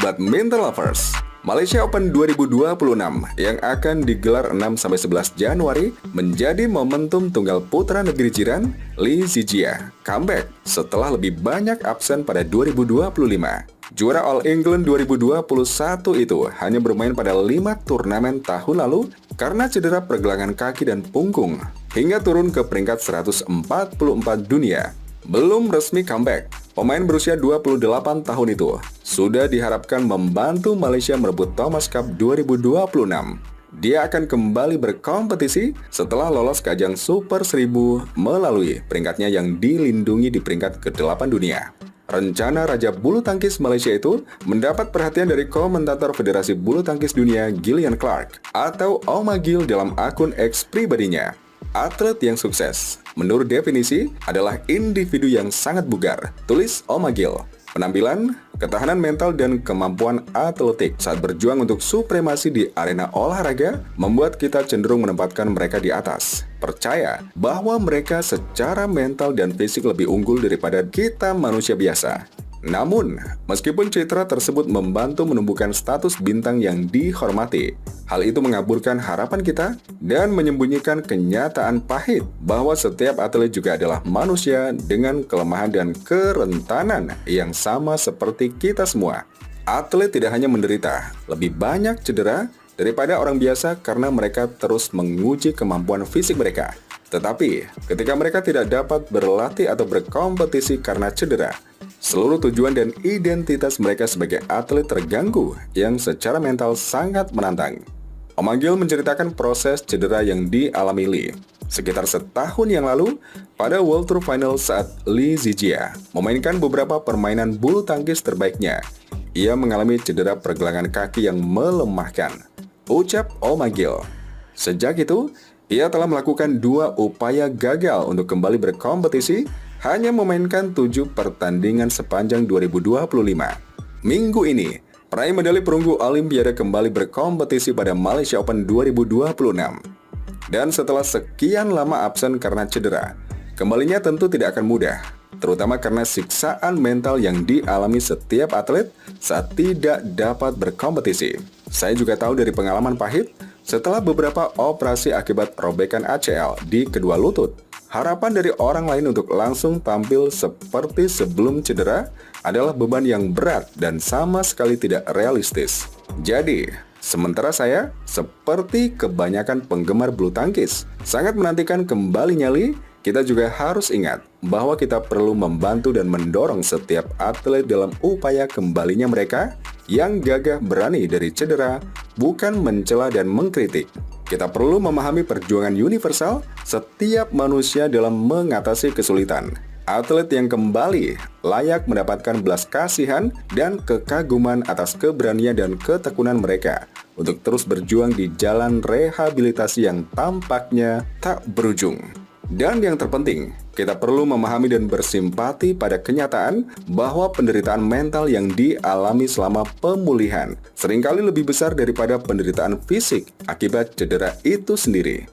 Sobat Mental Lovers, Malaysia Open 2026 yang akan digelar 6-11 Januari menjadi momentum tunggal putra negeri jiran Lee Zijia comeback setelah lebih banyak absen pada 2025. Juara All England 2021 itu hanya bermain pada 5 turnamen tahun lalu karena cedera pergelangan kaki dan punggung hingga turun ke peringkat 144 dunia. Belum resmi comeback, pemain berusia 28 tahun itu sudah diharapkan membantu Malaysia merebut Thomas Cup 2026. Dia akan kembali berkompetisi setelah lolos ke ajang Super 1000 melalui peringkatnya yang dilindungi di peringkat ke-8 dunia. Rencana Raja Bulu Tangkis Malaysia itu mendapat perhatian dari komentator Federasi Bulu Tangkis Dunia Gillian Clark atau Oma Gil dalam akun X pribadinya. Atlet yang sukses, menurut definisi, adalah individu yang sangat bugar, tulis Oma Gil. Penampilan, ketahanan mental, dan kemampuan atletik saat berjuang untuk supremasi di arena olahraga membuat kita cenderung menempatkan mereka di atas. Percaya bahwa mereka secara mental dan fisik lebih unggul daripada kita manusia biasa. Namun, meskipun citra tersebut membantu menumbuhkan status bintang yang dihormati, hal itu mengaburkan harapan kita dan menyembunyikan kenyataan pahit bahwa setiap atlet juga adalah manusia dengan kelemahan dan kerentanan yang sama seperti kita semua. Atlet tidak hanya menderita lebih banyak cedera daripada orang biasa karena mereka terus menguji kemampuan fisik mereka. Tetapi, ketika mereka tidak dapat berlatih atau berkompetisi karena cedera, seluruh tujuan dan identitas mereka sebagai atlet terganggu yang secara mental sangat menantang. Oma Gil menceritakan proses cedera yang dialami Lee. Sekitar setahun yang lalu, pada World Tour Final saat Lee Zijia memainkan beberapa permainan bulu tangkis terbaiknya, ia mengalami cedera pergelangan kaki yang melemahkan. Ucap Oma Gil. Sejak itu, ia telah melakukan 2 upaya gagal untuk kembali berkompetisi, hanya memainkan 7 pertandingan sepanjang 2025. Minggu ini, peraih medali perunggu Olimpiade kembali berkompetisi pada Malaysia Open 2026. Dan setelah sekian lama absen karena cedera, kembalinya tentu tidak akan mudah, terutama karena siksaan mental yang dialami setiap atlet saat tidak dapat berkompetisi. Saya juga tahu dari pengalaman pahit, setelah beberapa operasi akibat robekan ACL di kedua lutut, harapan dari orang lain untuk langsung tampil seperti sebelum cedera adalah beban yang berat dan sama sekali tidak realistis. Jadi, sementara saya, seperti kebanyakan penggemar bulu tangkis, sangat menantikan kembalinya Lee, kita juga harus ingat bahwa kita perlu membantu dan mendorong setiap atlet dalam upaya kembalinya mereka yang gagah berani dari cedera, bukan mencela dan mengkritik. Kita perlu memahami perjuangan universal setiap manusia dalam mengatasi kesulitan. Atlet yang kembali layak mendapatkan belas kasihan dan kekaguman atas keberanian dan ketekunan mereka untuk terus berjuang di jalan rehabilitasi yang tampaknya tak berujung. Dan yang terpenting, kita perlu memahami dan bersimpati pada kenyataan bahwa penderitaan mental yang dialami selama pemulihan seringkali lebih besar daripada penderitaan fisik akibat cedera itu sendiri.